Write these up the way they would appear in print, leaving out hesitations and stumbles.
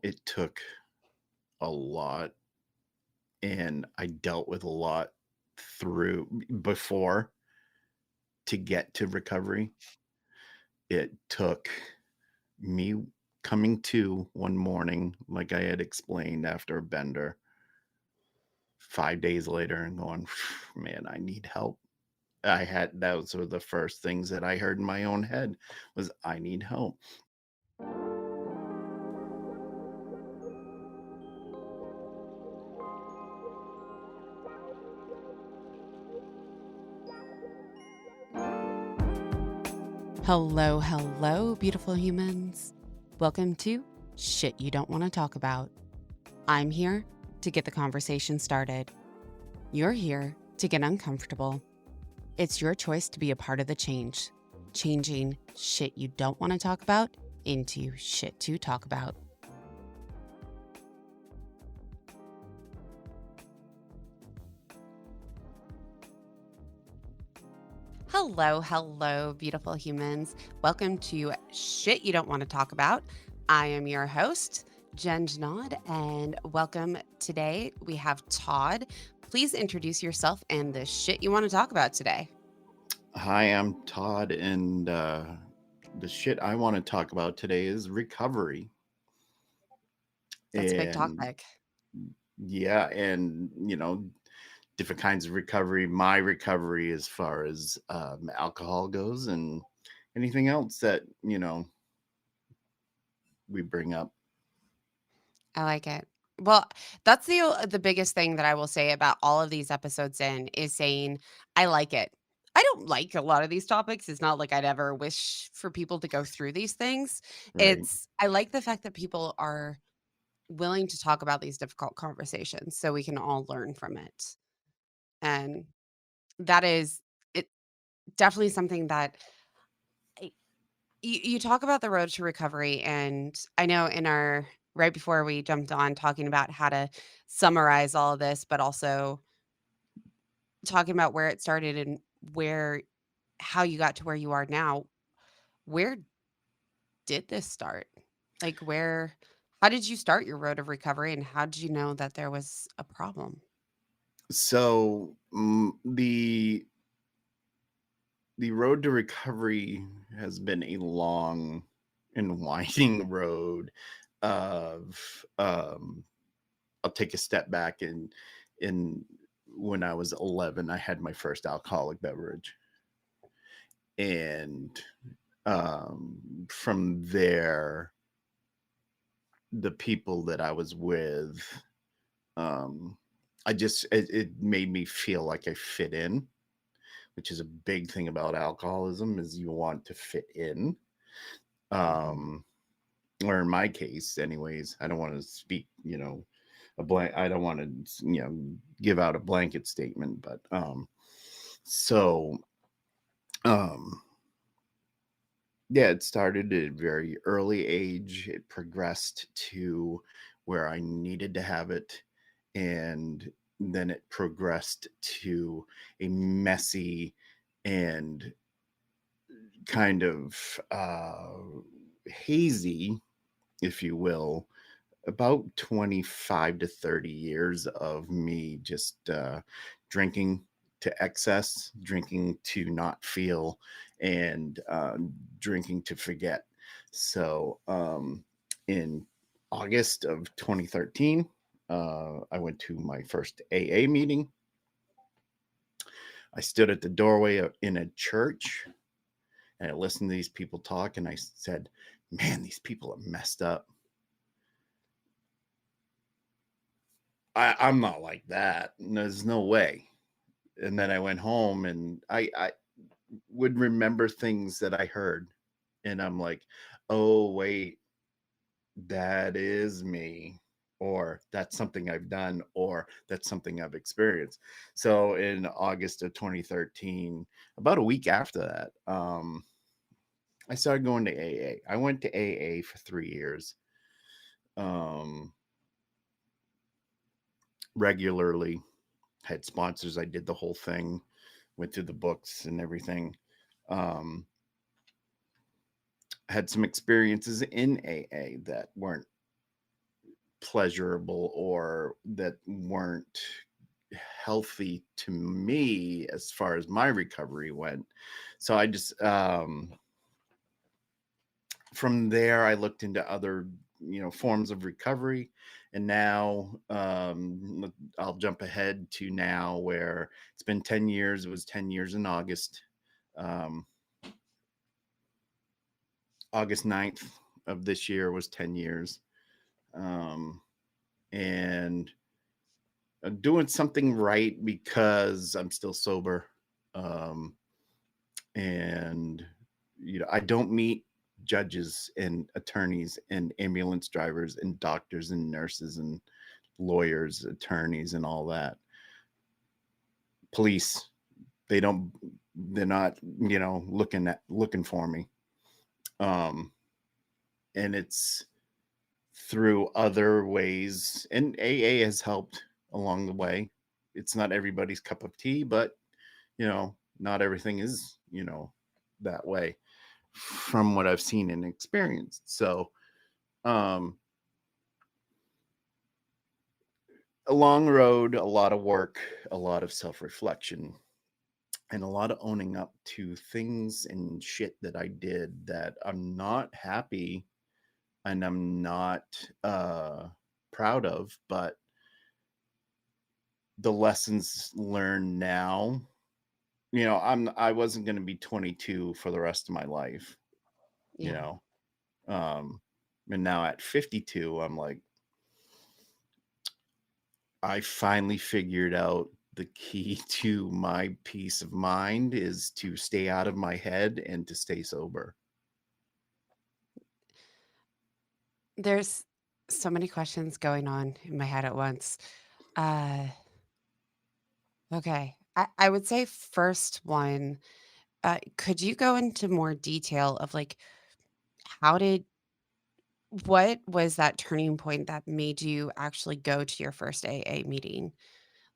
it took a lot, and I dealt with a lot through before to get to recovery. It took me coming to one morning, like I had explained after a bender, 5 days later and going, man, I need help. Those were the first things that I heard in my own head was I need help. Hello, hello, beautiful humans. Welcome to Shit You Don't Want to Talk About. I'm here to get the conversation started. You're here to get uncomfortable. It's your choice to be a part of the change, changing shit you don't want to talk about into shit to talk about. Hello, hello, beautiful humans. Welcome to Shit You Don't Want to Talk About. I am your host, Jen Janod, and welcome. Today we have Todd. Please introduce yourself and the shit you want to talk about today. Hi, I'm Todd, and the shit I want to talk about today is recovery. That's a big And topic. yeah, and different kinds of recovery. My recovery, as far as alcohol goes, and anything else that we bring up. I like it. Well, that's the biggest thing that I will say about all of these episodes in is saying I like it. I don't like a lot of these topics. It's not like I'd ever wish for people to go through these things. Right. I like the fact that people are willing to talk about these difficult conversations so we can all learn from it. And that is it definitely something that I- you talk about the road to recovery. And I know in our right before we jumped on talking about how to summarize all of this, but also talking about where it started and where how you got to where you are now. Where did this start? Like where how did you start your road of recovery and how did you know that there was a problem? So the road to recovery has been a long and winding road of I'll take a step back in when I was 11 I had my first alcoholic beverage, and from there the people that I was with, um it made me feel like I fit in, which is a big thing about alcoholism is you want to fit in. Mhm. um or in my case anyways, I don't want to speak, a blank, I don't want to, give out a blanket statement, but so um yeah, it started at a very early age. It progressed to where I needed to have it, and then it progressed to a messy and kind of hazy, if you will, about 25 to 30 years of me just drinking to excess, drinking to not feel, and drinking to forget. So in August of 2013, I went to my first AA meeting. I stood at the doorway in a church and I listened to these people talk, and I said, man, these people are messed up. I'm not like that. There's no way. And then I went home and I would remember things that I heard. And I'm like, oh, wait, that is me. Or that's something I've done, or that's something I've experienced. So in August of 2013, about a week after that, I started going to AA. I went to AA for 3 years, um, regularly, had sponsors. I did the whole thing, went through the books and everything. Um, had some experiences in AA that weren't pleasurable or that weren't healthy to me as far as my recovery went. So I just from there I looked into other, forms of recovery. And now I'll jump ahead to now where it's been 10 years. It was 10 years in August. Um, August 9th of this year was 10 years. Um, and doing something right because I'm still sober. Um, and I don't meet judges and attorneys and ambulance drivers and doctors and nurses and lawyers, attorneys, and all that. Police, they don't, they're not, looking for me. Um, and it's through other ways, and AA has helped along the way. It's not everybody's cup of tea, but not everything is, that way from what I've seen and experienced. So, um, a long road, a lot of work, a lot of self reflection, and a lot of owning up to things and shit that I did that I'm not happy and I'm not proud of. But the lessons learned now, I wasn't going to be 22 for the rest of my life, you Yeah. know. Um, and now at 52, I'm like, I finally figured out the key to my peace of mind is to stay out of my head and to stay sober. There's so many questions going on in my head at once. Uh, okay. I would say first one, could you go into more detail of like how did what was that turning point that made you actually go to your first AA meeting?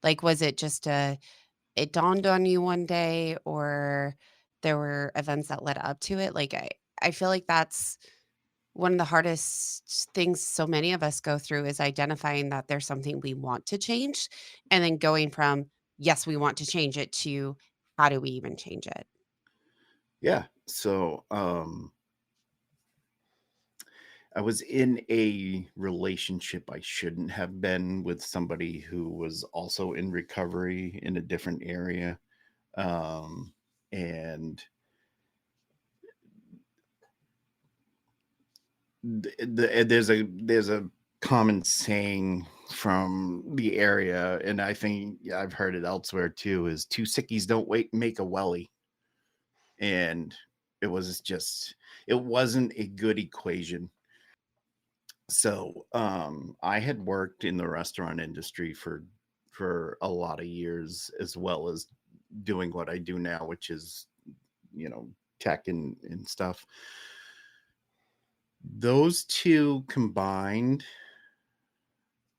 Like, was it just it dawned on you one day, or there were events that led up to it? Like, I feel like that's one of the hardest things so many of us go through is identifying that there's something we want to change and then going from, yes, we want to change it to how do we even change it? Yeah. So, I was in a relationship I shouldn't have been with somebody who was also in recovery in a different area. Um, and there's a common saying from the area, and I think I've heard it elsewhere too, is two sickies don't wait make a welly. And it wasn't a good equation. So I had worked in the restaurant industry for a lot of years, as well as doing what I do now, which is, you know, tech and stuff. Those two combined,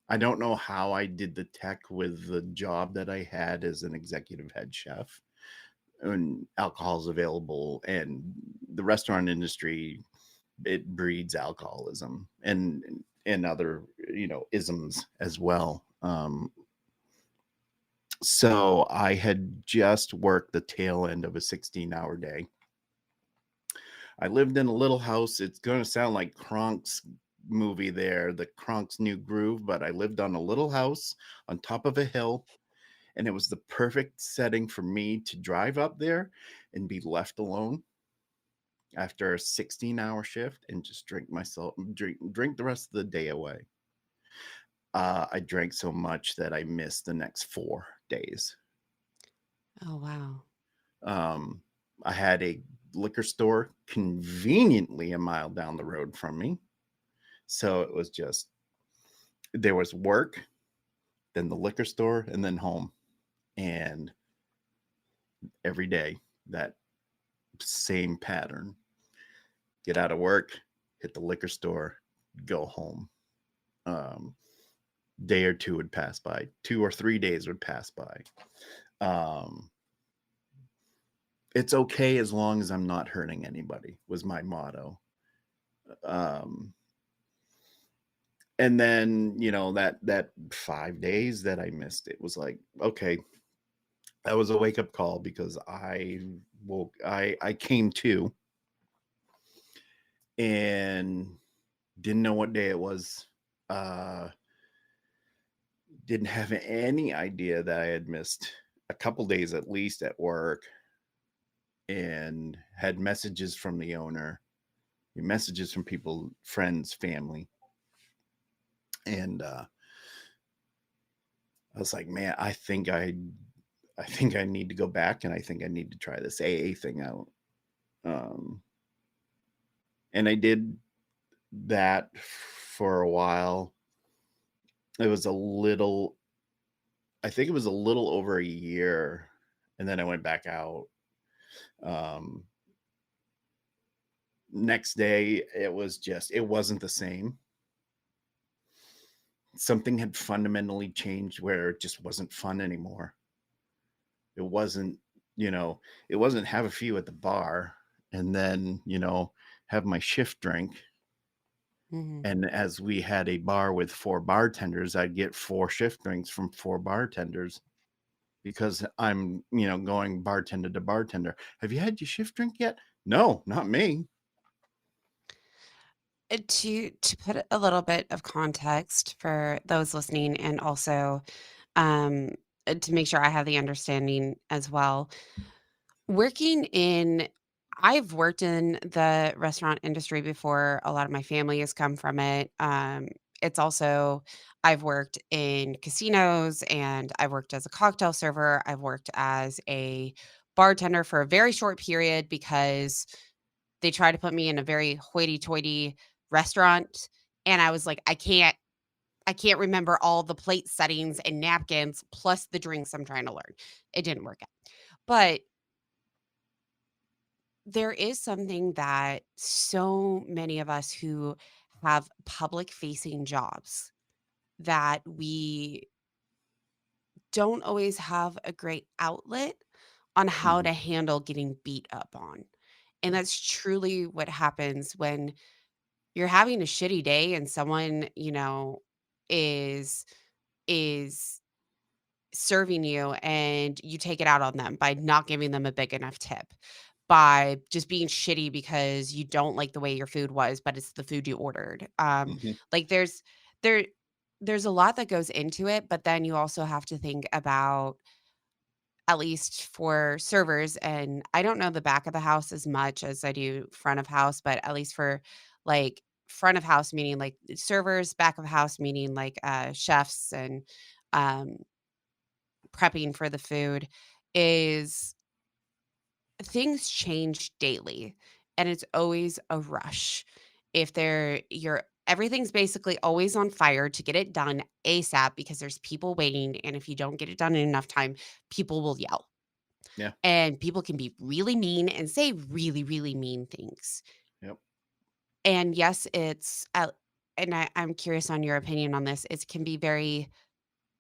I don't know how I did the tech with the job that I had as an executive head chef, and alcohol is available, and the restaurant industry, it breeds alcoholism and other, isms as well. So I had just worked the tail end of a 16-hour day. I lived in a little house. It's going to sound like Kronk's movie there, the Kronk's New Groove, but I lived on a little house on top of a hill, and it was the perfect setting for me to drive up there and be left alone after a 16-hour shift and just drink the rest of the day away. I drank so much that I missed the next 4 days. Oh, wow. Um, I had a liquor store conveniently a mile down the road from me. So it was just, there was work, then the liquor store, and then home. And every day, that same pattern: get out of work, hit the liquor store, go home. Um, Day or two would pass by, 2 or 3 days would pass by. Um, it's okay as long as I'm not hurting anybody, was my motto. Um, And then, that 5 days that I missed, it was like, okay, that was a wake-up call because I came to and didn't know what day it was. Uh, didn't have any idea that I had missed a couple days at least at work, and had messages from the owner, messages from people, friends, family. And I was like, man, I think I need to go back, and I think I need to try this AA thing out. Um, and I did that for a while. It was a little, I think it was a little over a year, and then I went back out. Um, Next day, it wasn't the same. Something had fundamentally changed where it just wasn't fun anymore. It wasn't, you know, it wasn't have a few at the bar and then, have my shift drink. Mhm. And as we had a bar with 4 bartenders, I'd get 4 shift drinks from 4 bartenders because I'm, going bartender to bartender. "Have you had your shift drink yet?" "No, not me." To put a little bit of context for those listening, and also um, to make sure I have the understanding as well. Working in I've worked in the restaurant industry before. A lot of my family has come from it. It's also I've worked in casinos, and I've worked as a cocktail server. I've worked as a bartender for a very short period because they tried to put me in a very hoity-toity restaurant, and I was like, I can't remember all the plate settings and napkins plus the drinks I'm trying to learn. It didn't work out. But there is something that so many of us who have public facing jobs that we don't always have a great outlet on how Mhm, to handle getting beat up on. And that's truly what happens when you're having a shitty day and someone, is is serving you, and you take it out on them by not giving them a big enough tip, by just being shitty because you don't like the way your food was, but it's the food you ordered. mhm, Like there there's a lot that goes into it, but then you also have to think about, at least for servers, and I don't know the back of the house as much as I do front of house, but at least for like front of house meaning like servers, back of house meaning like chefs and um prepping for the food, is things change daily, and it's always a rush. If they're you're Everything's basically always on fire to get it done ASAP because there's people waiting, and if you don't get it done in enough time, people will yell. yeah, And people can be really mean and say really, really mean things. yep, And yes, I'm curious on your opinion on this. It can be very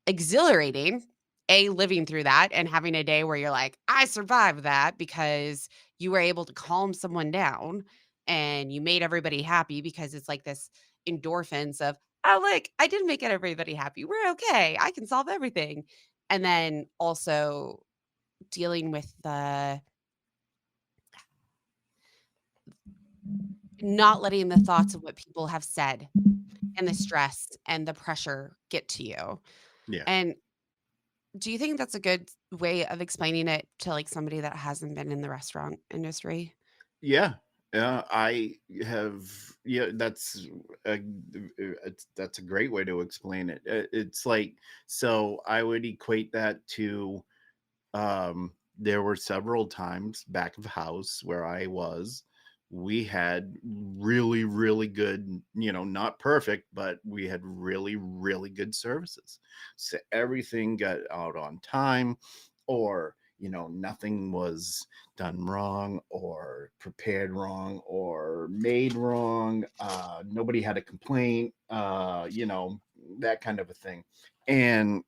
exhilarating, living through that and having a day where you're like, "I survived that," because you were able to calm someone down and you made everybody happy because it's like this endorphins of, "Oh, look, I did make everybody happy. We're okay. I can solve everything." And then also dealing with the not letting the thoughts of what people have said and the stress and the pressure get to you. yeah. And do you think that's a good way of explaining it to, like, somebody that hasn't been in the restaurant industry? Yeah. Yeah, I have yeah, that's a great way to explain it. It's like, so I would equate that to, there were several times back of house where we had really, really good, not perfect, but we had really, really good services. So everything got out on time, or, nothing was done wrong or prepared wrong or made wrong. Nobody had a complaint, that kind of a thing. And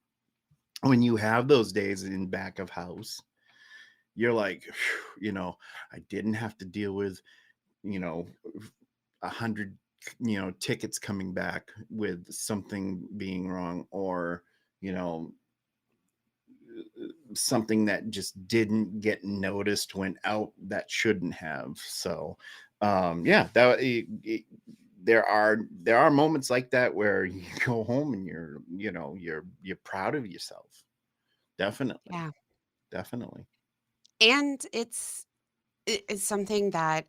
when you have those days in back of house, you're like, "Phew," I didn't have to deal with, you know, 100 tickets coming back with something being wrong, or you know something that just didn't get noticed, went out that shouldn't have. So yeah, there are moments like that where you go home and you're proud of yourself. Definitely. Yeah. Definitely. And it's something that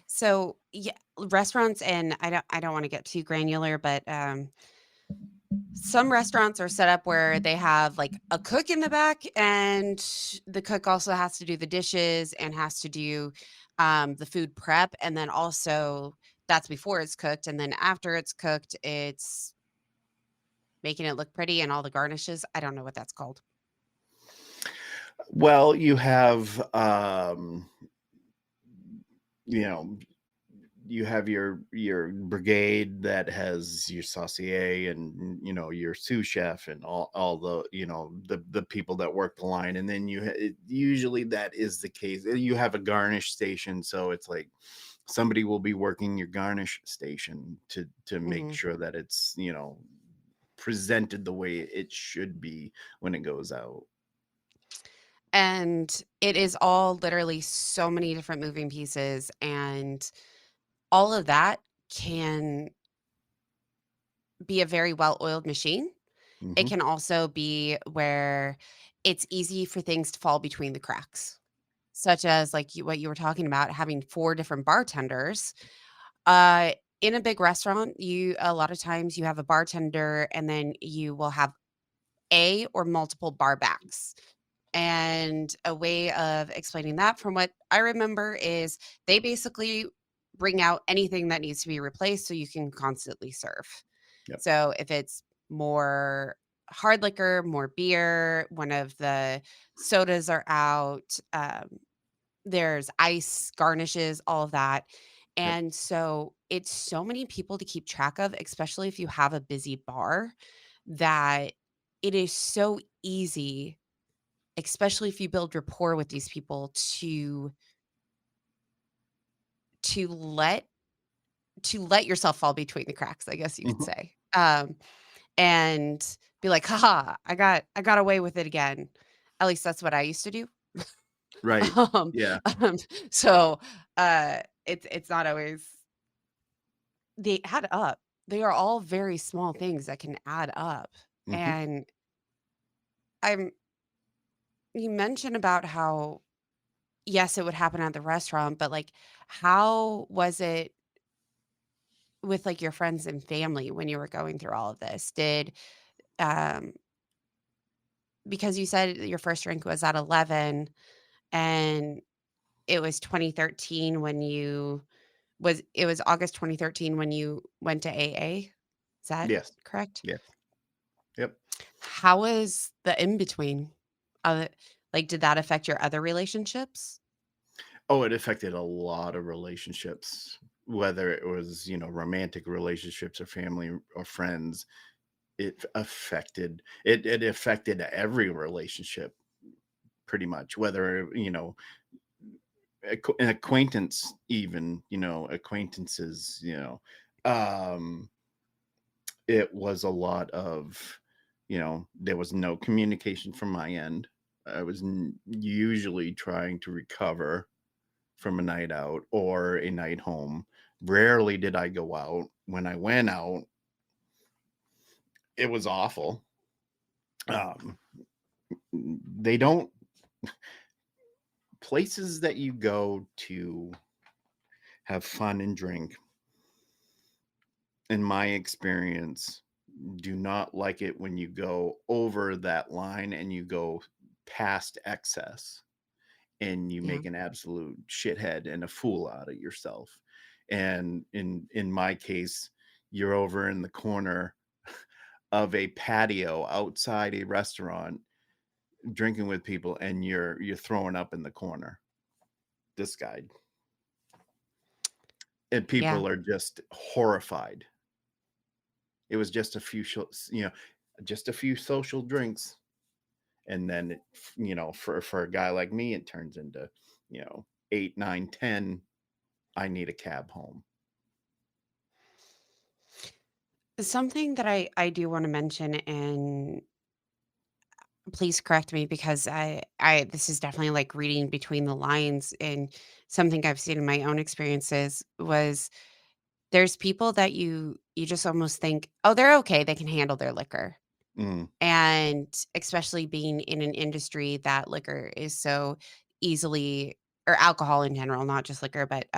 so yeah, restaurants, and I don't want to get too granular, but some restaurants are set up where they have like a cook in the back, and the cook also has to do the dishes and has to do the food prep. And then also that's before it's cooked. And then after it's cooked, it's making it look pretty and all the garnishes. I don't know what that's called. Well, you have you know you have your brigade that has your saucier and your sous chef and all the the people that work the line, and then usually that is the case. You have a garnish station, so it's like somebody will be working your garnish station to make Hmm. sure that it's presented the way it should be when it goes out. And it is all literally so many different moving pieces. And all of that can be a very well oiled machine. It Hmm. can also be where it's easy for things to fall between the cracks, such as like what you were talking about, having four different bartenders. Uh, in a big restaurant, you a lot of times you have a bartender, and then you will have a or multiple bar backs. And a way of explaining that from what I remember is they basically bring out anything that needs to be replaced so you can constantly serve. Yep. So if it's more hard liquor, more beer, one of the sodas are out, there's ice, garnishes, all of that. Yep. And so it's so many people to keep track of, especially if you have a busy bar, that it is so easy, especially if you build rapport with these people, to let to let yourself fall between the cracks, I guess you could Hmm. say. And be like, haha, I got away with it again. At least that's what I used to do. Right. um, Yeah. um, so it's not always, they add up. They are all very small things that can add up. Hmm. And I'm you mentioned about how, yes, it would happen at the restaurant, but like how was it with like your friends and family when you were going through all of this? Did um because you said your first drink was at 11, and it was 2013 when you it was August 2013 when you went to AA. Is that Yes. correct? Yes. Yep. How was the in between? Like, did that affect your other relationships? Oh, it affected a lot of relationships, whether it was, romantic relationships or family or friends. It affected every relationship pretty much, whether, an acquaintance, even, acquaintances, um, it was a lot of, there was no communication from my end. I was usually trying to recover from a night out or a night home. Rarely did I go out. When I went out, it was awful. Um, they don't Places that you go to have fun and drink, in my experience, do not like it when you go over that line and you go past excess and you Yeah. make an absolute shithead and a fool out of yourself. And in my case, you're over in the corner of a patio outside a restaurant drinking with people, and you're throwing up in the corner. This guy. And Yeah. people are just horrified. It was just just a few social drinks, and then for a guy like me, it turns into 8, 9, 10. I need a cab home. Something that I do wanna mention, and please correct me because I this is definitely, like, reading between the lines, and something I've seen in my own experiences was there's people that you just almost think, "Oh, they're okay, they can handle their liquor." Mm, And especially being in an industry that liquor is so easily, or alcohol in general, not just liquor, but,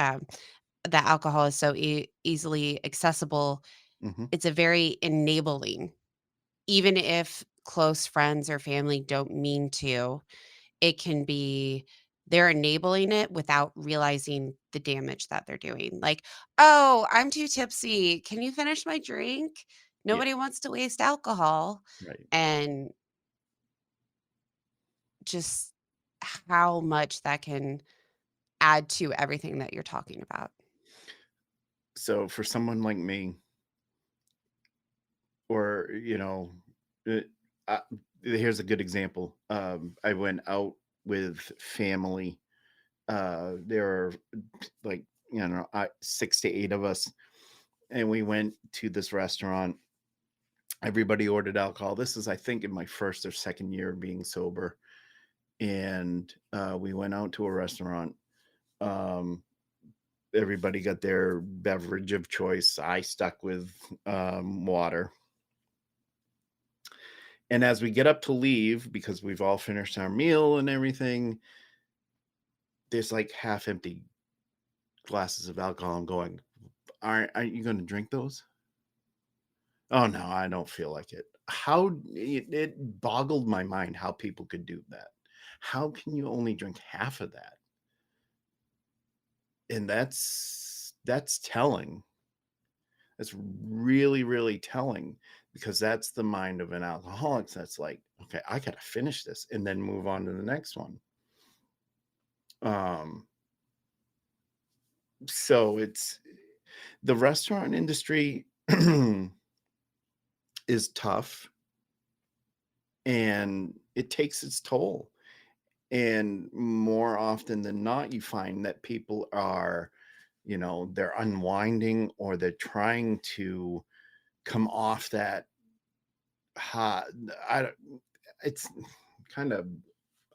that alcohol is so easily accessible, hmm. it's a very enabling. Even if close friends or family don't mean to, it can be they're enabling it without realizing the damage that they're doing. Like, "Oh, I'm too tipsy. Can you finish my drink?" Yeah, Nobody wants to waste alcohol, right. and just how much that can add to everything that you're talking about. So for someone like me, or uh, uh, here's a good example. I went out with family. There are like 6 to 8 of us, and we went to this restaurant. Everybody ordered alcohol. This is, I think, in my first or second year of being sober, and we went out to a restaurant. Um, Everybody got their beverage of choice. I stuck with water. And as we get up to leave, because we've all finished our meal and everything, there's like half empty glasses of alcohol. I'm going, aren't you going to drink those? Oh no, I don't feel like it. It boggled my mind how people could do that. How can you only drink half of that? And that's telling. That's really, really telling, because that's the mind of an alcoholic. That's like, okay, I gotta finish this and then move on to the next one. Um, so it's the restaurant industry is tough, and it takes its toll. And more often than not, you find that people are, they're unwinding, or they're trying to come off that hot. I don't, it's kind of,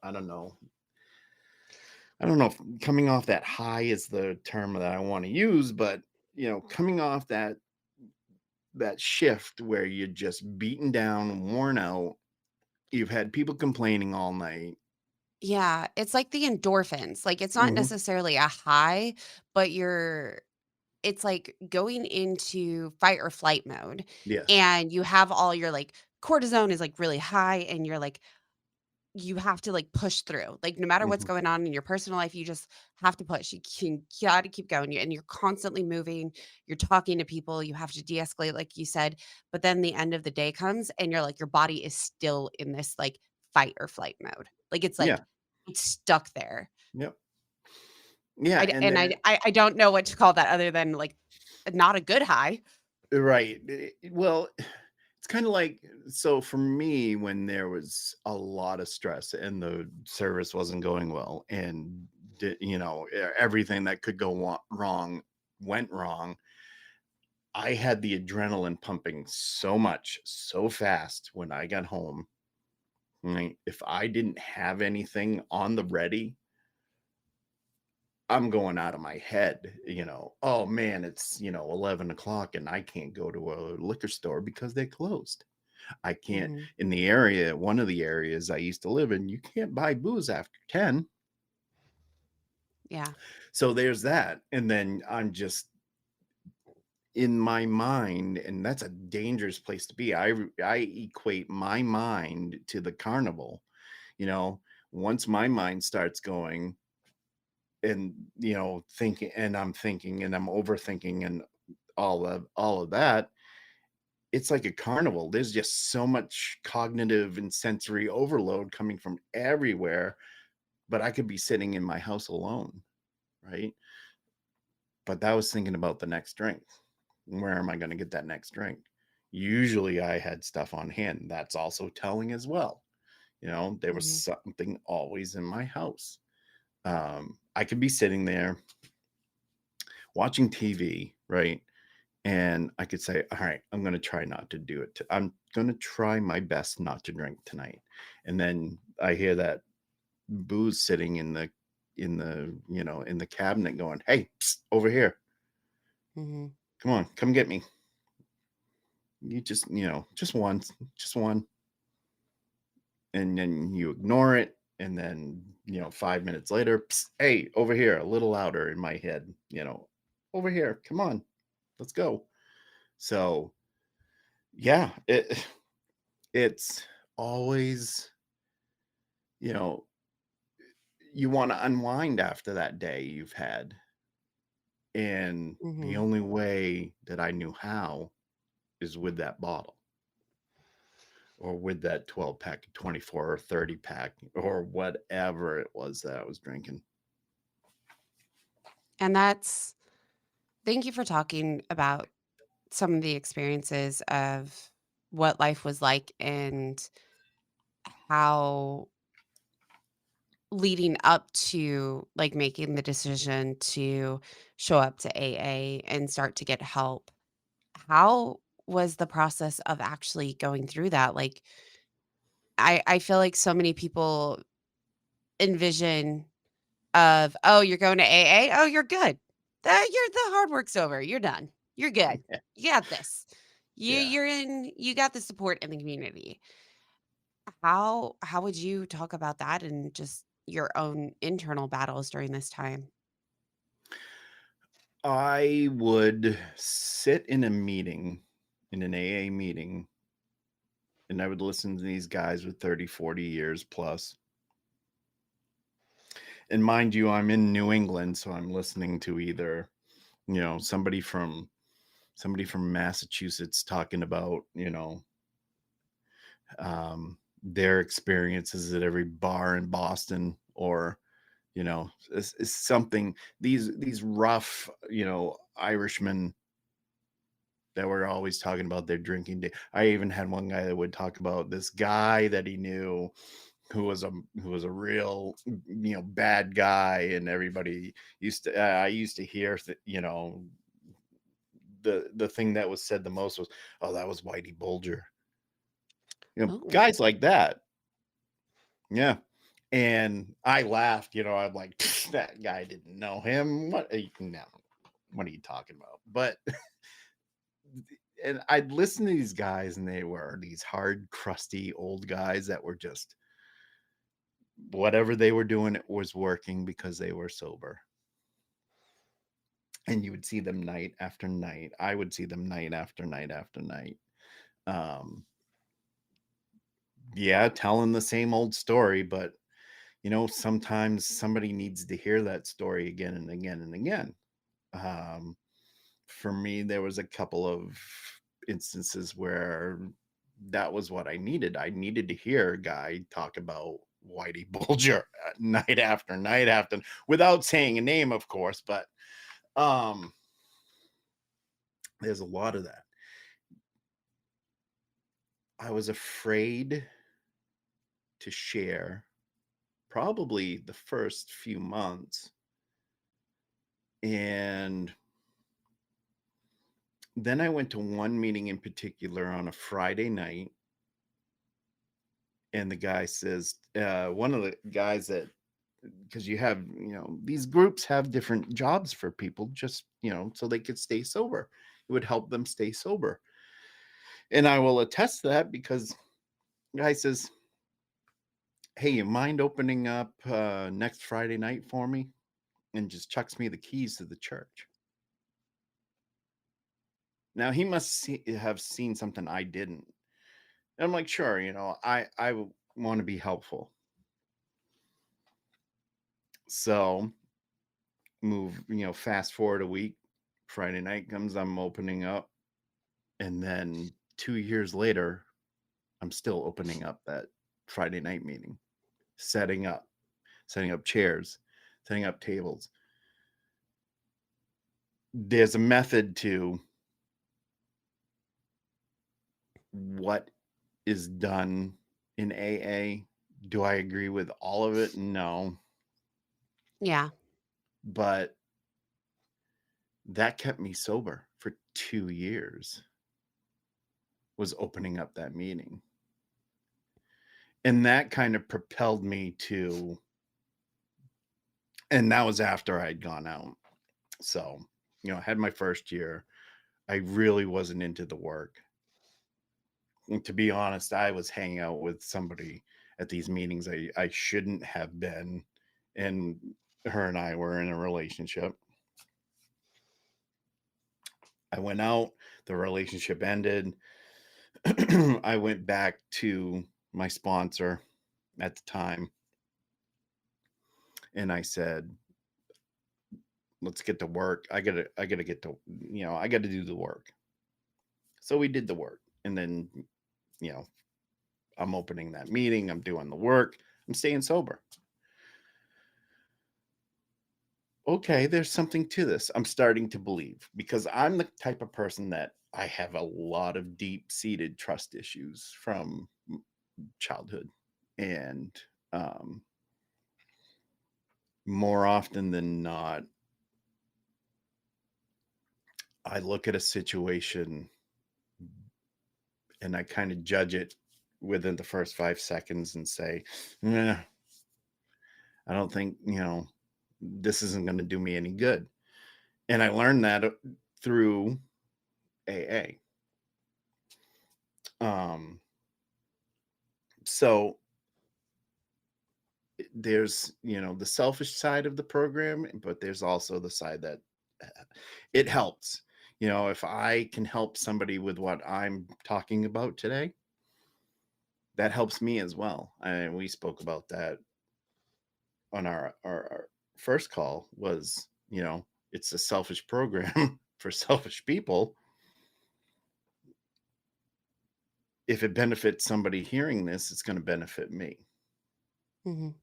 I don't know. I don't know if coming off that high is the term that I want to use, but coming off that shift where you're just beaten down, worn out, you've had people complaining all night. Yeah, it's like the endorphins. Like, it's not Hmm. necessarily a high, but it's like going into fight or flight mode, Yes. and you have all your, like, cortisone is, like, really high, and you're like, you have to, like, push through. Like, no matter what's Hmm. going on in your personal life, you just have to push. You gotta keep going, and you're constantly moving, you're talking to people, you have to de-escalate, like you said, but then the end of the day comes, and you're like, your body is still in this, like, fight or flight mode. Yeah. It's stuck there. Yep. Yeah. And And there, I don't know what to call that other than, like, not a good high. right. Well, it's kind of like, so for me, when there was a lot of stress and the service wasn't going well, and everything that could go wrong went wrong, I had the adrenaline pumping so much, so fast when I got home. Right? If I didn't have anything on the ready, I'm going out of my head. Oh man, it's 11 o'clock and I can't go to a liquor store because they're closed. I can't, Mhm. in the area, one of the areas I used to live in, you can't buy booze after 10. Yeah. So there's that. And then I'm just in my mind, and that's a dangerous place to be. I equate my mind to the carnival. You know, once my mind starts going, and thinking, and I'm thinking, and I'm overthinking, and all of that, it's like a carnival. There's just so much cognitive and sensory overload coming from everywhere, but I could be sitting in my house alone, right? But that was thinking about the next drink. Where am I going to get that next drink? Usually I had stuff on hand. That's also telling as well. There was Mhm. something always in my house. I could be sitting there watching TV, right? and I could say, all right, I'm going to try not to do it. I'm going to try my best not to drink tonight. And then I hear that booze sitting in the cabinet going, hey, psst, over here, Mhm. come on, come get me. You just once, just one. And then you ignore it. And then, 5 minutes later, psst, hey, over here, a little louder in my head, over here, come on, let's go. So yeah, it's always, you know, you want to unwind after that day you've had. And the Mhm. only way that I knew how is with that bottle or with that 12 pack, 24 or 30 pack, or whatever it was that I was drinking. And that's thank you for talking about some of the experiences of what life was like and how leading up to, like, making the decision to show up to AA and start to get help. How was the process of actually going through that? Like, I feel like so many people envision of, "Oh, you're going to AA? Oh, you're good. The hard work's over. You're done. You're good. You got this. Yeah. You got the support in the community." How would you talk about that and just your own internal battles during this time? I would sit in a meeting, in an AA meeting, and I would listen to these guys with 30, 40 years plus. And mind you, I'm in New England, so I'm listening to either, somebody from Massachusetts talking about, their experiences at every bar in Boston, or it's something, these rough, Irishmen that were always talking about their drinking day. I even had one guy that would talk about this guy that he knew who was a real, bad guy, and everybody I used to hear the thing that was said the most was, oh, that was Whitey Bulger. Oh, Guys like that. Yeah. And I laughed, I'm like, that guy didn't know him. What are you, no, what are you talking about? But and I'd listen to these guys, and they were these hard, crusty old guys that were just, whatever they were doing, it was working because they were sober. And you would see them night after night. I would see them night after night after night. Um, yeah, telling the same old story, but sometimes somebody needs to hear that story again and again and again. Um, for me, there was a couple of instances where that was what I needed. I needed to hear a guy talk about Whitey Bulger night after night after, without saying a name, of course, but um, there's a lot of that. I was afraid to share probably the first few months. And then I went to one meeting in particular on a Friday night, and the guy says, one of the guys that, because you have, these groups have different jobs for people, just, so they could stay sober. It would help them stay sober. And I will attest to that, because the guy says, hey, you mind opening up next Friday night for me? And just chucks me the keys to the church. Now he must have seen something I didn't. And I'm like, sure, I want to be helpful. So fast forward a week, Friday night comes, I'm opening up, and then 2 years later, I'm still opening up that Friday night meeting, setting up chairs, setting up tables. There's a method to what is done in AA. Do I agree with all of it? No. yeah. But that kept me sober for 2 years was opening up that meeting. And that kind of propelled me to, and that was after I'd gone out. So, I had my first year. I really wasn't into the work. And to be honest, I was hanging out with somebody at these meetings I shouldn't have been. And her and I were in a relationship. I went out, the relationship ended. I went back to my sponsor at the time and I said, let's get to work. I gotta get to, I gotta do the work. So we did the work. And then, you know, I'm opening that meeting, I'm doing the work, I'm staying sober. Okay, there's something to this. I'm starting to believe because I'm the type of person that I have a lot of deep seated trust issues from childhood. And um, more often than not, I look at a situation and I kind of judge it within the first 5 seconds and say, nah, I don't think, this isn't going to do me any good. And I learned that through AA. Um, so there's, the selfish side of the program, but there's also the side that it helps. If I can help somebody with what I'm talking about today, that helps me as well. And we spoke about that on our first call was, it's a selfish program for selfish people. If it benefits somebody hearing this, it's going to benefit me Mhm.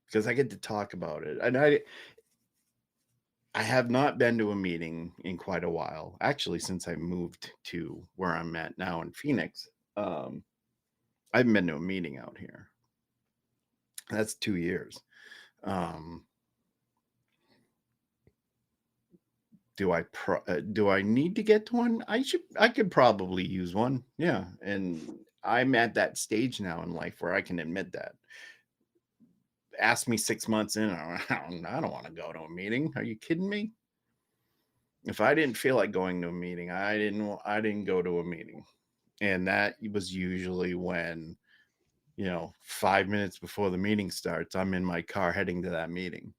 because I get to talk about it. And I have not been to a meeting in quite a while, actually, since I moved to where I'm at now in Phoenix. I haven't been to a meeting out here. That's 2 years. Um, do I need to get to one? I could probably use one. Yeah, and I'm at that stage now in life where I can admit that. Ask me 6 months in, I don't want to go to a meeting. Are you kidding me? If I didn't feel like going to a meeting, I didn't go to a meeting. And that was usually when, 5 minutes before the meeting starts, I'm in my car heading to that meeting.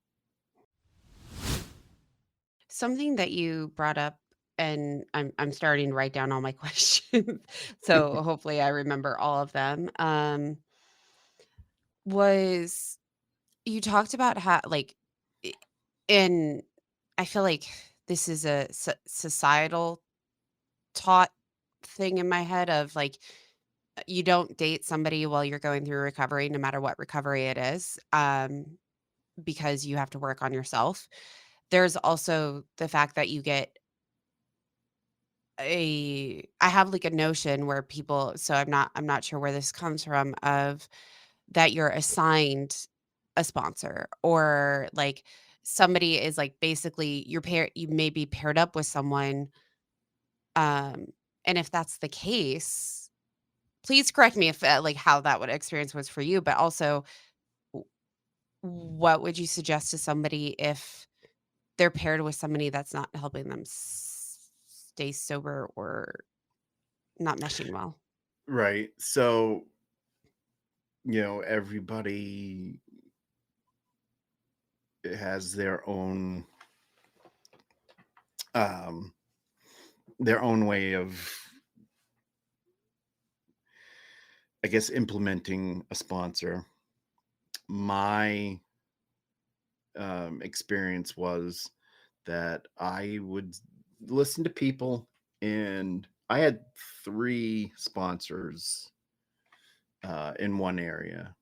Something that you brought up, and I'm starting to write down all my questions, so hopefully I remember all of them, was you talked about how, like, I and I feel like this is a societal taught thing in my head of, like, you don't date somebody while you're going through recovery, no matter what recovery it is, because you have to work on yourself. There's also the fact that you get I have, like, a notion where people, so I'm not sure where this comes from, of that you're assigned a sponsor, or, like, somebody is, like, basically you may be paired up with someone, um, and if that's the case, please correct me if, like, how that would experience was for you, but also, w what would you suggest to somebody if they're paired with somebody that's not helping them stay sober or not meshing well? Right. So, everybody has um their own way of, I guess, implementing a sponsor. My experience was that I would listen to people, and I had 3 sponsors in one area,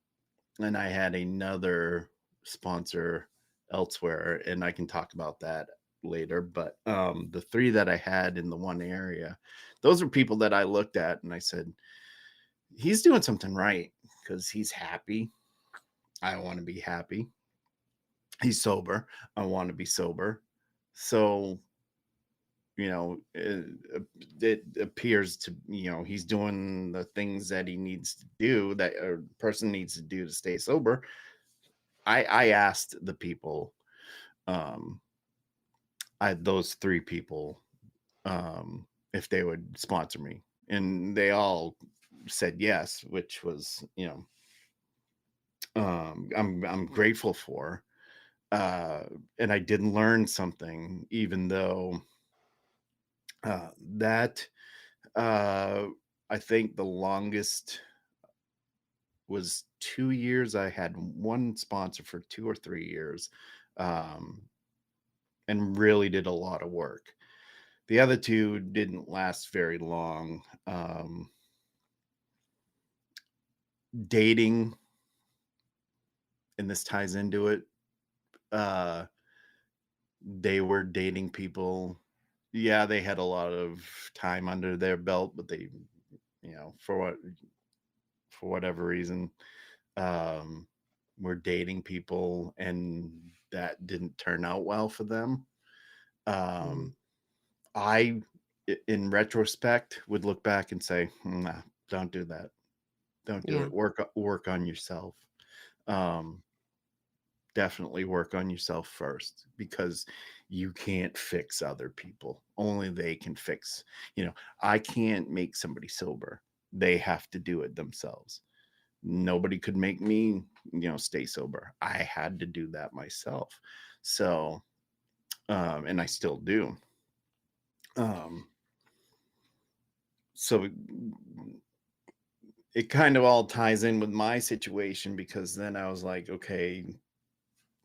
and I had another sponsor elsewhere, and I can talk about that later. But the 3 that I had in the one area, those are people that I looked at and I said, he's doing something right because he's happy. I want to be happy. He's sober. I want to be sober. So you know, it appears to, he's doing the things that he needs to do, that a person needs to do to stay sober. I asked the people, um, those three people, if they would sponsor me, and they all said yes, which was, I'm grateful for. And I did learn something, even though that uh, I think the longest was 2 years. I had one sponsor for 2 or 3 years, um, and really did a lot of work. The other two didn't last very long. Dating, and this ties into it. Uh, they were dating people. Yeah, they had a lot of time under their belt, but they, for whatever reason, um, were dating people, and that didn't turn out well for them. Mm. Um, I, in retrospect, would look back and say, "Nah, don't do that. Don't do Yeah. it. Work on yourself. Um, definitely work on yourself first, because you can't fix other people. Only they can fix. I can't make somebody sober. They have to do it themselves. Nobody could make me, stay sober. I had to do that myself. So, and I still do. Um, so it kind of all ties in with my situation, because then I was like, okay,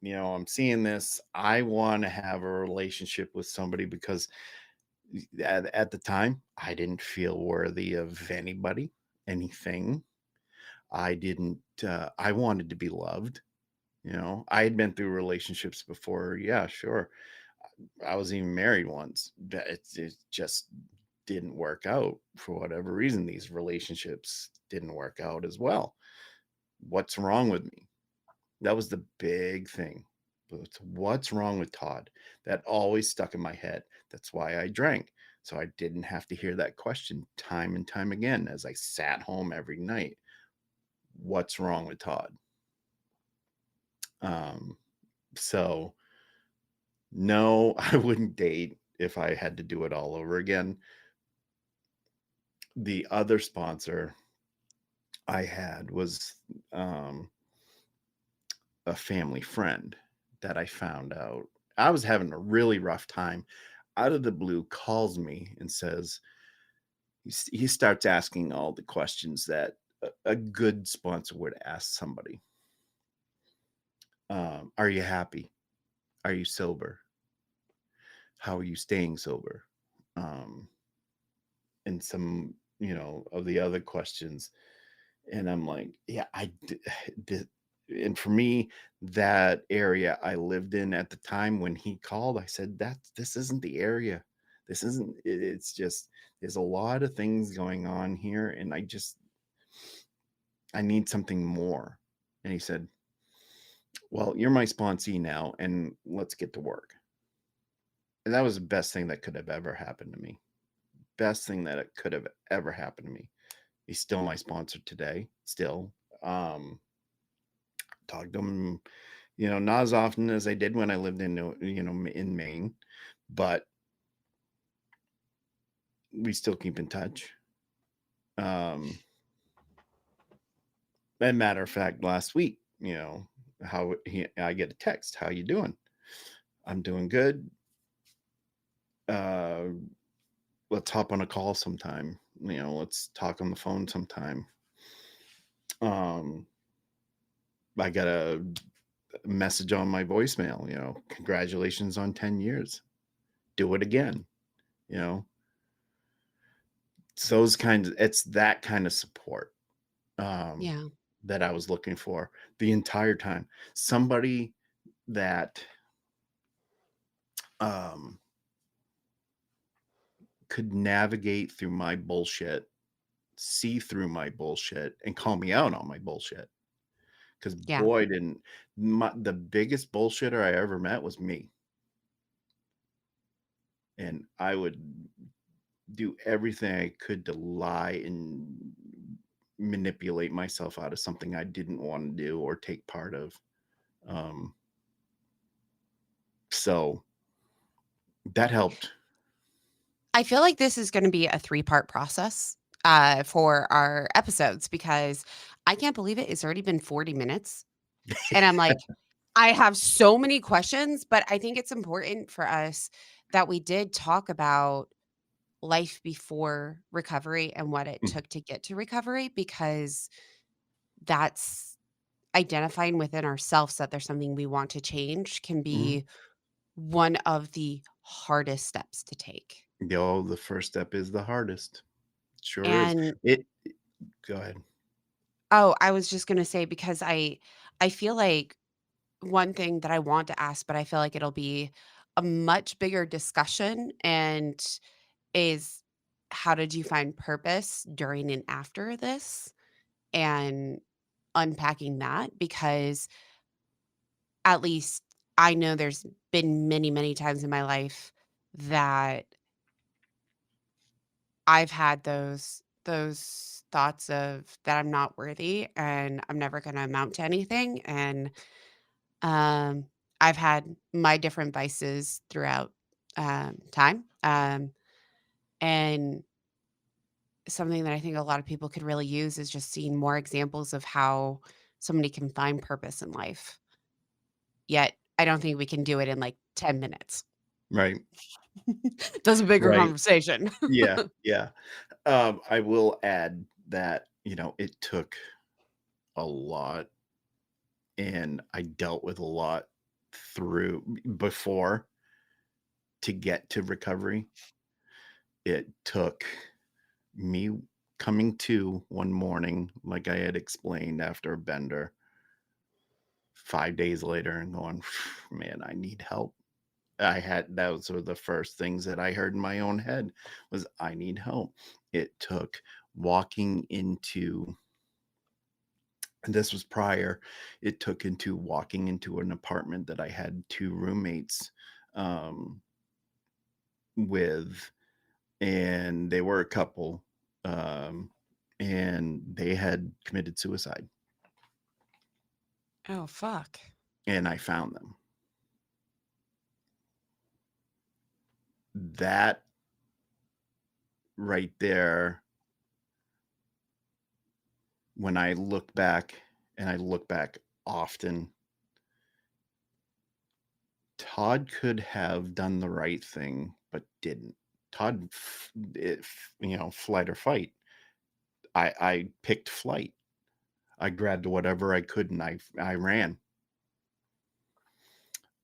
I'm seeing this. I want to have a relationship with somebody, because at the time I didn't feel worthy of anybody, anything. I didn't, I wanted to be loved. I had been through relationships before. Yeah, sure. I was even married once. It just didn't work out for whatever reason. These relationships didn't work out as well. What's wrong with me? That was the big thing. But what's wrong with Todd? That always stuck in my head. That's why I drank. So I didn't have to hear that question time and time again as I sat home every night. What's wrong with Todd? Um, so no, I wouldn't date if I had to do it all over again. The other sponsor I had was, um, a family friend that I found out. I was having a really rough time. Out of the blue, calls me and says, he starts asking all the questions that a good sponsor would ask somebody. Are you happy? Are you sober? How are you staying sober? Um, and some, of the other questions. And I'm like, yeah, did. And for me, that area I lived in at the time when he called, I said, this isn't the area. This isn't, it's just, there's a lot of things going on here. And I need something more. And he said, well, you're my sponsee now, and let's get to work. And that was the best thing that could have ever happened to me. Best thing that it could have ever happened to me. He's still my sponsor today, still. Um, talk to him, not as often as I did when I lived in Maine, but we still keep in touch. Um, as a matter of fact, last week, I get a text, how you doing? I'm doing good. Uh, let's hop on a call sometime. Let's talk on the phone sometime. Um, I got a message on my voicemail, congratulations on 10 years. Do it again, you know. It's that kind of support, um, Yeah. that I was looking for the entire time. Somebody that, um, could navigate through my bullshit, see through my bullshit, and call me out on my bullshit. Because Yeah. boy, didn't the biggest bullshitter I ever met was me. and I would do everything I could to lie and manipulate myself out of something I didn't want to do or take part of. Um, so that helped. I feel like this is gonna be a three-part process, for our episodes because I can't believe it, it's already been 40 minutes, and I'm like, I have so many questions, but I think it's important for us that we did talk about life before recovery and what it took to get to recovery because that's identifying within ourselves that there's something we want to change can Mhm. be one of the hardest steps to take. The first step is the hardest. Sure is. And It Go ahead. oh, I was just gonna say because I feel like one thing that I want to ask, but I feel like it'll be a much bigger discussion and is how did you find purpose during and after this? And unpacking that because at least I know there's been many, many times in my life that I've had those thoughts of that I'm not worthy and I'm never gonna amount to anything, and, um, I've had my different vices throughout, time, and something that I think a lot of people could really use is just seeing more examples of how somebody can find purpose in life, yet I don't think we can do it in, like, 10 minutes. Right. That's a bigger Right. conversation. Yeah. Yeah. I will add that, it took a lot and I dealt with a lot through before to get to recovery. It took me coming to one morning, like I had explained after a bender, 5 days later and going, man, I need help. Those were the first things that I heard in my own head was I need help. It took walking into, and this was prior, it took into walking into an apartment that I had two roommates um, with, and they were a couple, um, and they had committed suicide, Oh, fuck. and I found them. That right there, when I look back, and I look back often, Todd could have done the right thing, but didn't. Flight or fight. I picked flight. I grabbed whatever I could and I ran.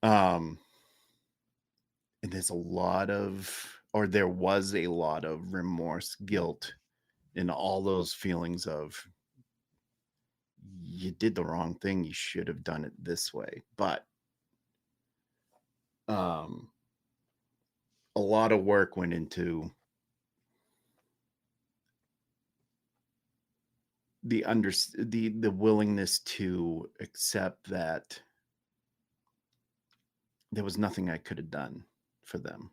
Um, and there was a lot of remorse, guilt, and all those feelings of you did the wrong thing. You should have done it this way. But um, a lot of work went into the willingness to accept that there was nothing I could have done for them.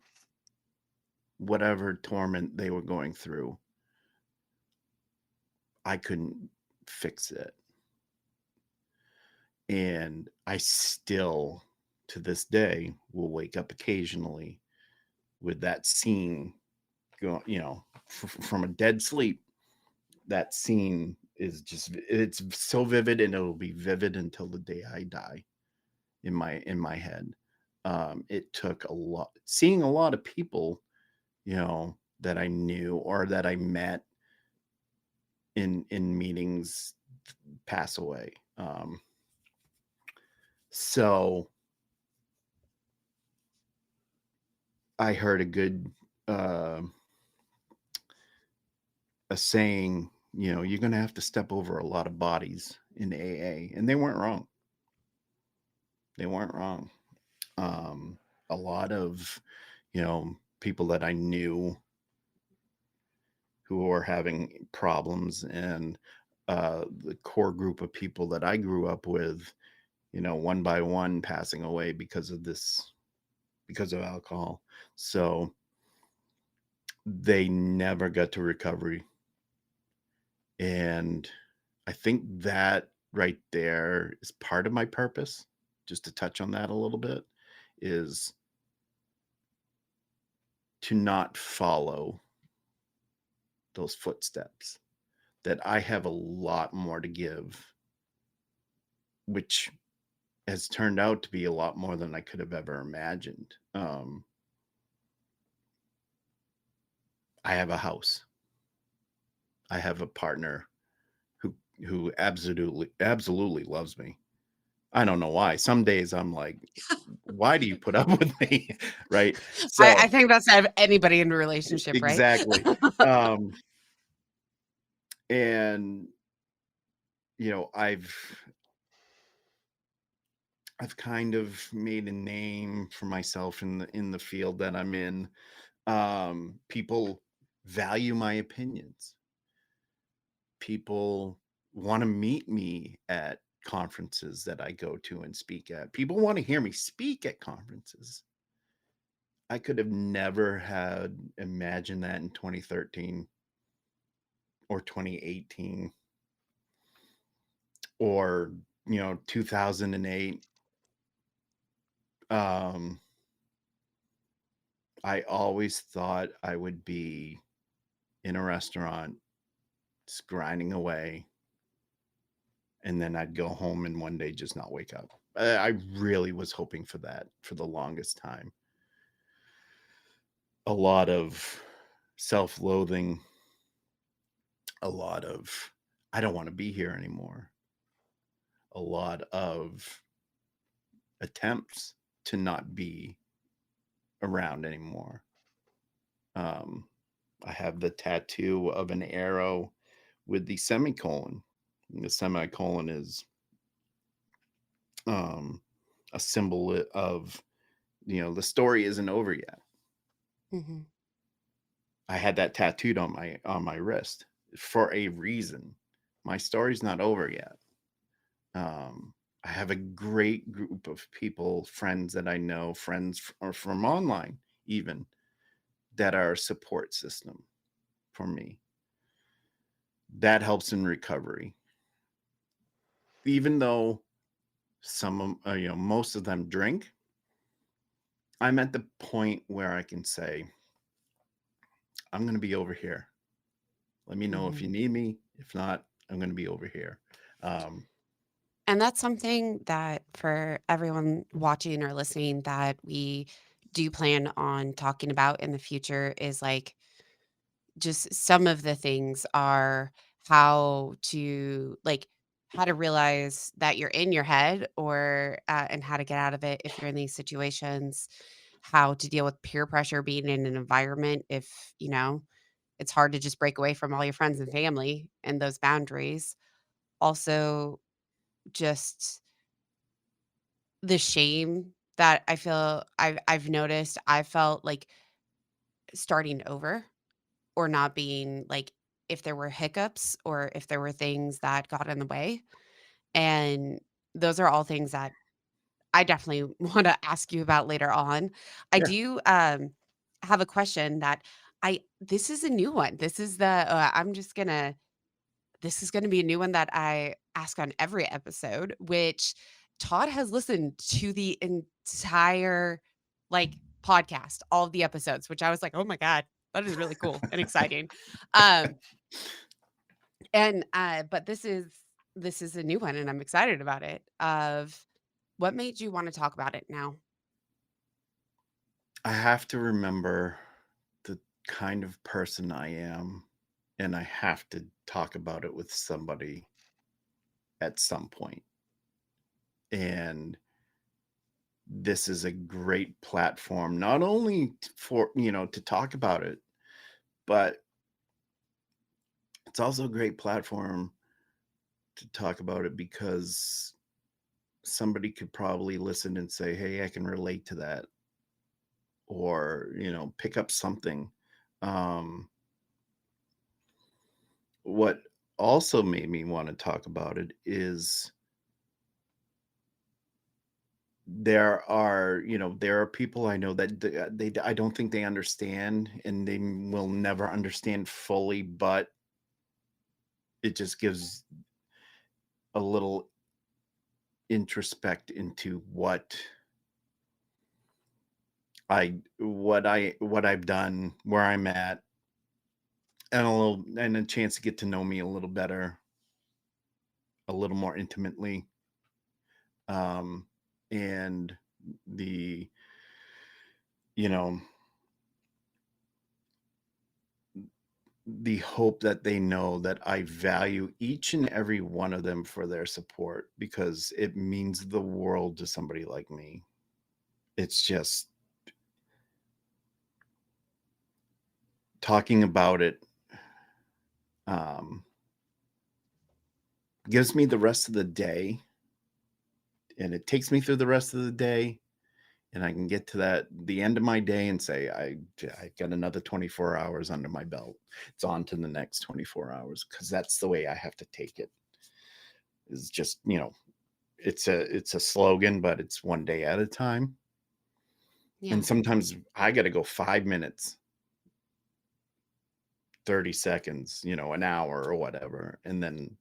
Whatever torment they were going through, I couldn't fix it. And I still, to this day, will wake up occasionally with that scene going, from a dead sleep. That scene it's so vivid and it'll be vivid until the day I die in my head. It took a lot, seeing a lot of people, that I knew or that I met in meetings pass away. So I heard uh, a saying, you're going to have to step over a lot of bodies in AA, and they weren't wrong. They weren't wrong. Um, a lot of, people that I knew who were having problems, and the core group of people that I grew up with, one by one passing away because of alcohol. So they never got to recovery. And I think that right there is part of my purpose, just to touch on that a little bit, is to not follow those footsteps. That I have a lot more to give, which has turned out to be a lot more than I could have ever imagined. I have a house. I have a partner who absolutely loves me. I don't know why. Some days I'm like, why do you put up with me? Right. I So think that's anybody in a relationship, right? exactly. Um, and you know, I've kind of made a name for myself in the field that I'm in. People value my opinions. People want to meet me at conferences that I go to and speak at. People want to hear me speak at conferences. I could have never had imagined that in 2013 or 2018 or 2008. Um I always thought I would be in a restaurant just grinding away, and then I'd go home and one day just not wake up. I really was hoping for that for the longest time. A lot of self-loathing, a lot of I don't want to be here anymore. A lot of attempts to not be around anymore. Um, I have the tattoo of an arrow with the semicolon. And the semicolon is um, a symbol of, the story isn't over yet. Mhm. I had that tattooed on my wrist for a reason. My story's not over yet. Um, I have a great group of people, friends that I know, or from online even, that are a support system for me. That helps in recovery. Even though most of them drink, I'm at the point where I can say, I'm going to be over here. Let me know if you Mhm. need me. If not, I'm going to be over here. Um, And that's something that for everyone watching or listening that we do plan on talking about in the future is like just some of the things are how to realize that you're in your head or and how to get out of it if you're in these situations, how to deal with peer pressure being in an environment if, it's hard to just break away from all your friends and family and those boundaries. Also, just the shame that I feel I've noticed, I felt like starting over or not being like if there were hiccups or if there were things that got in the way. And those are all things that I definitely want to ask you about later on. I yeah, do have a question that I this is a new one. This is gonna be a new one that I ask on every episode, which Todd has listened to the entire, like, podcast, all of the episodes, which I was like, "Oh my god, that is really cool and exciting." Um, but this is a new one, and I'm excited about it, of what made you wanna talk about it now? I have to remember the kind of person I am, and I have to talk about it with somebody at some point. And this is a great platform, not only for, to talk about it, but it's also a great platform to talk about it because somebody could probably listen and say, hey, I can relate to that, or, pick up something. Um, what also made me want to talk about it is there are, there are people I know that I don't think they understand, and they will never understand fully, but it just gives a little introspect into what I've done, where I'm at, and a chance to get to know me a little better, a little more intimately. Um and the you know the hope that they know that I value each and every one of them for their support, because it means the world to somebody like me. It's just talking about it um, gives me the rest of the day, and it takes me through the rest of the day, and I can get to the end of my day and say I got another 24 hours under my belt. It's on to the next 24 hours, because that's the way I have to take it. Is just, it's a slogan, but it's one day at a time. Yeah. And sometimes I got to go 5 minutes, 30 seconds, an hour or whatever. And then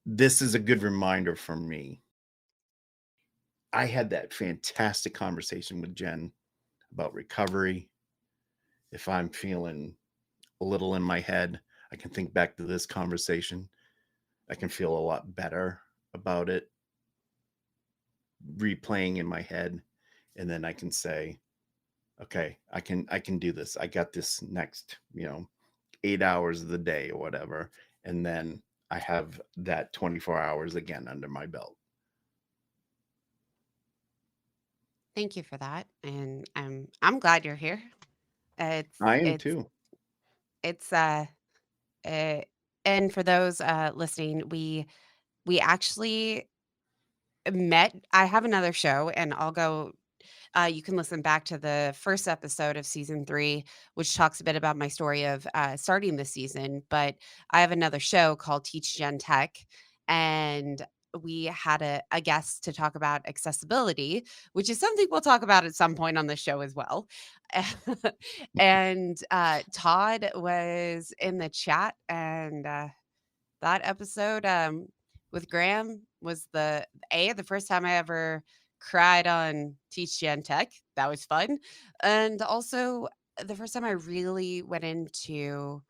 this is a good reminder for me. I had that fantastic conversation with Jen about recovery. If I'm feeling a little in my head, I can think back to this conversation. I can feel a lot better about it, replaying in my head. And then I can say, okay, I can do this. I got this next, 8 hours of the day or whatever. And then I have that 24 hours again under my belt. Thank you for that, and I'm glad you're here. It's I am it's too. it's uh and for those listening, we actually met. I have another show, and I'll go. You can listen back to the first episode of season 3, which talks a bit about my story of starting this season. But I have another show called Teach Gen Tech, and we had a guest to talk about accessibility, which is something we'll talk about at some point on the show as well. And Todd was in the chat, and that episode, with Graham was the first time I ever cried on Teach Gen Tech. That was fun. And also the first time I really went into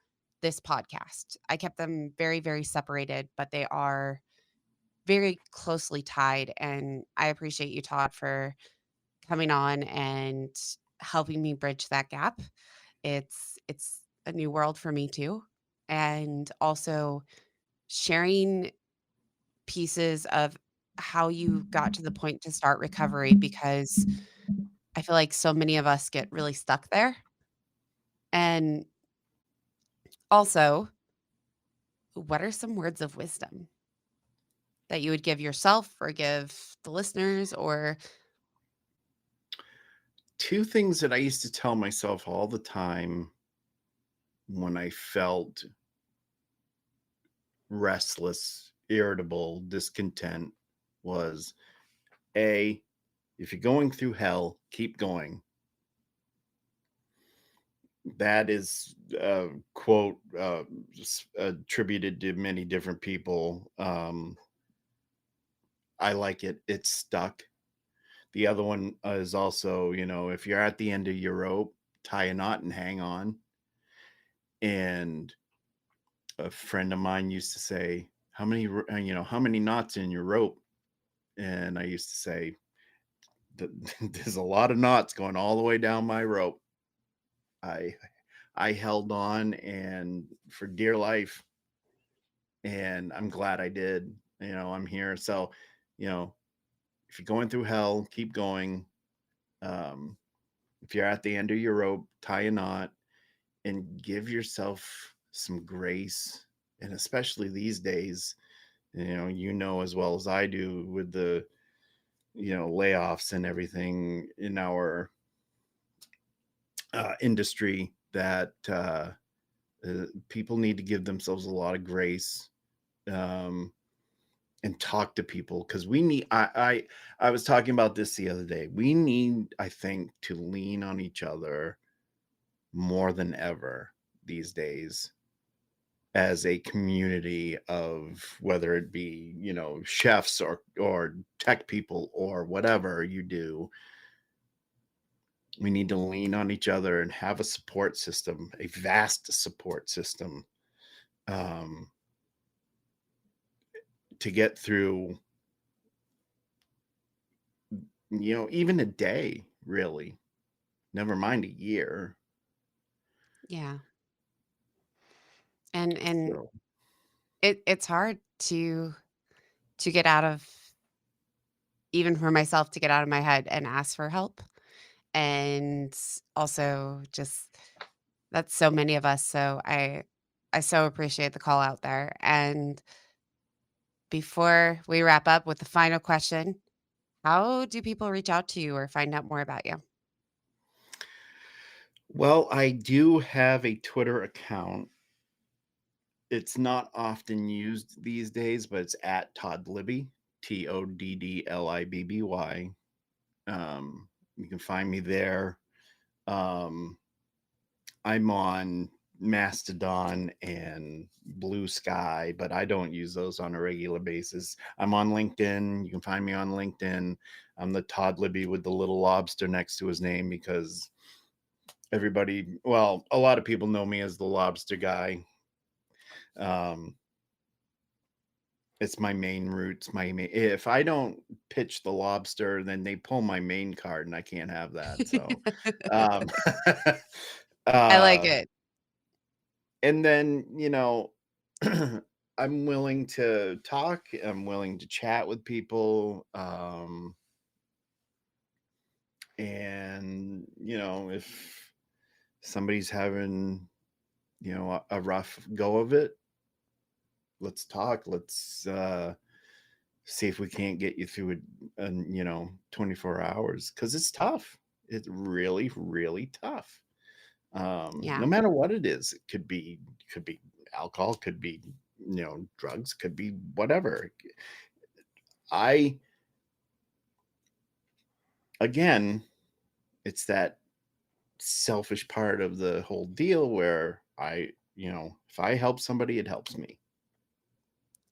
this podcast. I kept them very, very separated, but they are very closely tied. And I appreciate you, Todd, for coming on and helping me bridge that gap. It's a new world for me too. And also sharing pieces of how you got to the point to start recovery, because I feel like so many of us get really stuck there. And also, what are some words of wisdom that you would give yourself or give the listeners? Or Two things that I used to tell myself all the time when I felt restless, irritable, discontent was: A, if you're going through hell, keep going. That is a quote attributed to many different people. I like it. It's stuck. The other one is also, if you're at the end of your rope, tie a knot and hang on. And a friend of mine used to say, how many knots in your rope? And I used to say, there's a lot of knots going all the way down my rope. I I held on, and for dear life, and I'm glad I did. I'm here. So, you know, if you're going through hell, keep going. Um, if you're at the end of your rope, tie a knot and give yourself some grace. And especially these days, as well as I do, with the layoffs and everything in our industry, that people need to give themselves a lot of grace. Um, and talk to people, because we need I was talking about this the other day. We need, I think, to lean on each other more than ever these days as a community of, whether it be, chefs or tech people or whatever you do. We need to lean on each other and have a support system, a vast support system, um, to get through, even a day, really, never mind a year. Yeah. And So, it's hard to get out of, even for myself, to get out of my head and ask for help. And also just, that's so many of us. So I so appreciate the call out there. And before we wrap up with the final question, how do people reach out to you or find out more about you? well, I do have a Twitter account. It's not often used these days, but it's at Todd Libby, TODDLIBBY. You can find me there. Um, I'm on Mastodon and Blue Sky, but I don't use those on a regular basis. I'm on LinkedIn. You can find me on LinkedIn. I'm the Todd Libby with the little lobster next to his name, because a lot of people know me as the lobster guy. Um, it's my main roots. If I don't pitch the lobster, then they pull my main card, and I can't have that. So, um, I like uh, it. and then, I'm willing to talk. I'm willing to chat with people. And, if somebody's having, a rough go of it, let's talk. Let's see if we can't get you through it in, 24 hours, because it's tough. It's really, really tough. Yeah, No matter what it is. It could be alcohol, could be, drugs, could be whatever. I Again, it's that selfish part of the whole deal where if I help somebody, it helps me.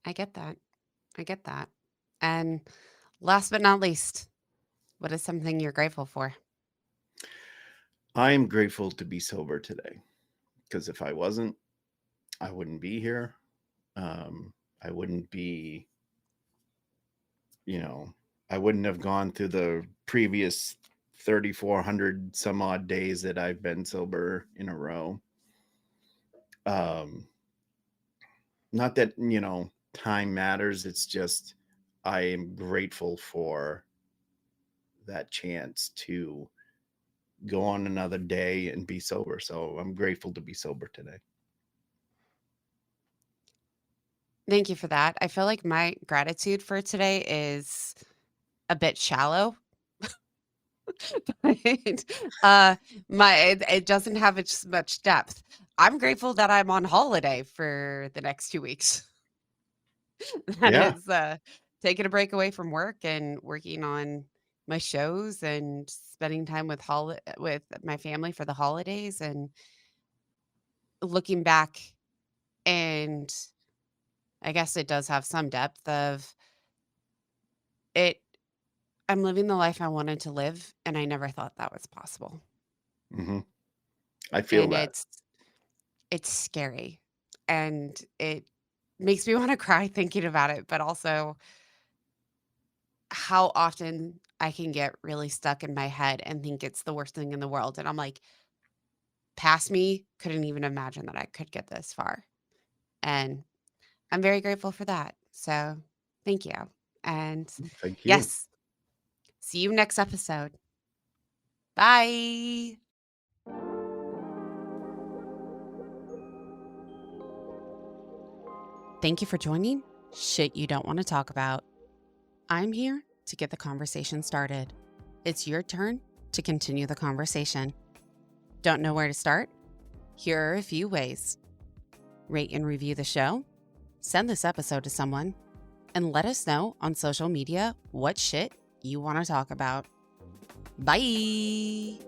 I get that. I get that. And last but not least, what is something you're grateful for? I am grateful to be sober today, because if I wasn't, I wouldn't be here. I wouldn't be, you know, I wouldn't have gone through the previous 3,400 some odd days that I've been sober in a row. Um, Not that, time matters. It's just, I am grateful for that chance to go on another day and be sober. So I'm grateful to be sober today. Thank you for that. I feel like my gratitude for today is a bit shallow. But, it doesn't have as much depth. I'm grateful that I'm on holiday for the next 2 weeks. That Yeah. is, taking a break away from work and working on my shows and spending time with my family for the holidays, and looking back, and I guess it does have some depth of it. I'm living the life I wanted to live, and I never thought that was possible. Hmm. I feel And that. it's scary, and it makes me wanna cry thinking about it, but also how often I can get really stuck in my head and think it's the worst thing in the world, and I'm like, past me couldn't even imagine that I could get this far, and I'm very grateful for that, so thank you, and Thank you. yes, see you next episode. Bye. Thank you for joining Shit You Don't Want to Talk About. I'm here to get the conversation started. It's your turn to continue the conversation. Don't know where to start? Here are a few ways. Rate and review the show. Send this episode to someone. and let us know on social media what shit you want to talk about. Bye.